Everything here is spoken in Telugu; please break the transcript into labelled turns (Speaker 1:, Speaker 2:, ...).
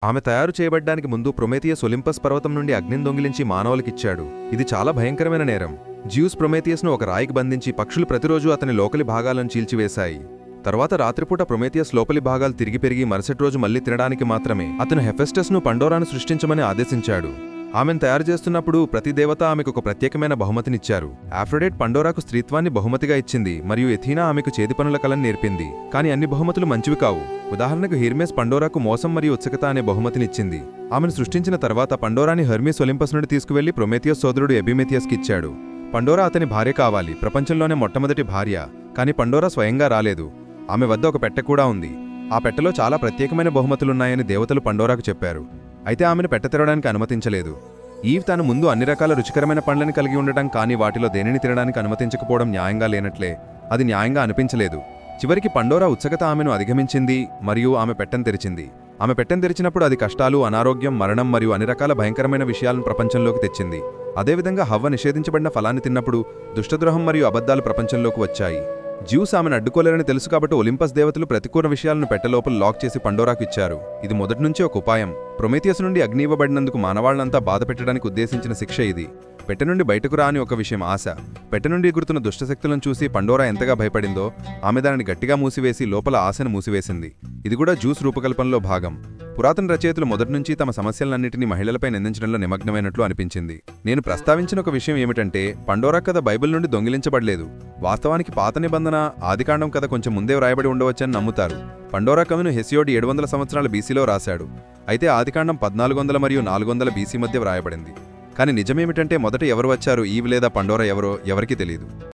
Speaker 1: ఆమె తయారు చేయబడ్డానికి ముందు ప్రొమేథియస్ ఒలింపస్ పర్వతం నుండి అగ్నిని దొంగిలించి మానవులకిచ్చాడు. ఇది చాలా భయంకరమైన నేరం. జ్యూస్ ప్రొమేథియస్ను ఒక రాయికి బంధించి పక్షులు ప్రతిరోజూ అతని లోపలి భాగాలను చీల్చివేశాయి. తర్వాత రాత్రిపూట ప్రొమేథియస్ లోపలి భాగాలు తిరిగి పెరిగి మరుసటి రోజు మళ్లీ తినడానికి మాత్రమే అతను హెఫెస్టస్ను పండోరాను సృష్టించమని ఆదేశించాడు. ఆమెను తయారు చేస్తున్నప్పుడు ప్రతి దేవత ఆమెకు ఒక ప్రత్యేకమైన బహుమతినిచ్చారు. ఆఫ్రోడైట్ పండోరాకు స్త్రీత్వాన్ని బహుమతిగా ఇచ్చింది మరియు ఎథీనా ఆమెకు చేతిపనుల కళను నేర్పింది. కానీ అన్ని బహుమతులు మంచివి కావు. ఉదాహరణకు హెర్మెస్ పండోరాకు మోసం మరియు ఉత్సుకత అనే బహుమతినిచ్చింది. ఆమెను సృష్టించిన తర్వాత పండోరాని హెర్మీస్ ఒలింపస్ నుండి తీసుకువెళ్లి ప్రొమేథియస్ సోదరుడు ఎబిమెథియస్కి ఇచ్చాడు. పండోరా అతని భార్య కావాలి, ప్రపంచంలోనే మొట్టమొదటి భార్య. కానీ పండోరా స్వయంగా రాలేదు. ఆమె వద్ద ఒక పెట్టె కూడా ఉంది. ఆ పెట్టెలో చాలా ప్రత్యేకమైన బహుమతులున్నాయని దేవతలు పండోరాకు చెప్పారు. అయితే ఆమెను పెట్టె తెరవడానికి అనుమతించలేదు. ఈవ్ తాను ముందు అన్ని రకాల రుచికరమైన పండ్లని కలిగి ఉండటం కానీ వాటిలో దేనిని తినడానికి అనుమతించకపోవడం న్యాయంగా లేనట్లే. అది న్యాయంగా అనిపించలేదు. చివరికి పండోరా ఉత్సుకత ఆమెను అధిగమించింది మరియు ఆమె పెట్టెను తెరిచింది. ఆమె పెట్టెను తెరిచినప్పుడు అది కష్టాలు, అనారోగ్యం, మరణం మరియు అన్ని రకాల భయంకరమైన విషయాలను ప్రపంచంలోకి తెచ్చింది. అదేవిధంగా హవ్వ నిషేధించబడిన ఫలాన్ని తిన్నప్పుడు దుష్టద్రోహం మరియు అబద్ధాలు ప్రపంచంలోకి వచ్చాయి. జ్యూస్ ఆమెను అడ్డుకోలేరని తెలుసు కాబట్టి ఒలింపస్ దేవతలు ప్రతికూల విషయాలను పెట్టెలోపల లాక్ చేసి పండోరాకు ఇచ్చారు. ఇది మొదటి నుంచి ఒక ఉపాయం. ప్రొమేథియస్ నుండి అగ్ని ఇవ్వబడినందుకు మానవాళ్లంతా బాధ పెట్టడానికి ఉద్దేశించిన శిక్ష ఇది. పెట్టె నుండి బయటకు రాని ఒక విషయం ఆశ. పెట్టె నుండి ఎగురుతున్న దుష్టశక్తులను చూసి పండోరా ఎంతగా భయపడిందో ఆమె దానిని గట్టిగా మూసివేసి లోపల ఆశను మూసివేసింది. ఇది కూడా జ్యూస్ రూపకల్పనలో భాగం. పురాతన రచయితలు మొదటి నుంచి తమ సమస్యలన్నింటినీ మహిళలపై నిందించడంలో నిమగ్నమైనట్లు అనిపించింది. నేను ప్రస్తావించిన ఒక విషయం ఏమిటంటే పండోరా కథ బైబిల్ నుండి దొంగిలించబడలేదు. వాస్తవానికి పాత నిబంధన ఆదికాండం కథ కొంచెం ముందే వ్రాయబడి ఉండవచ్చని నమ్ముతారు. పండోరా కవిను హెసియోడ్ 700 సంవత్సరాల బీసీలో రాశాడు. అయితే ఆదికాండం 1400 మరియు 400 బీసీ మధ్య వ్రాయబడింది. కానీ నిజమేమిటంటే మొదట ఎవరు వచ్చారు, ఈవ్ లేదా పండోరా ఎవరో ఎవరికీ తెలియదు.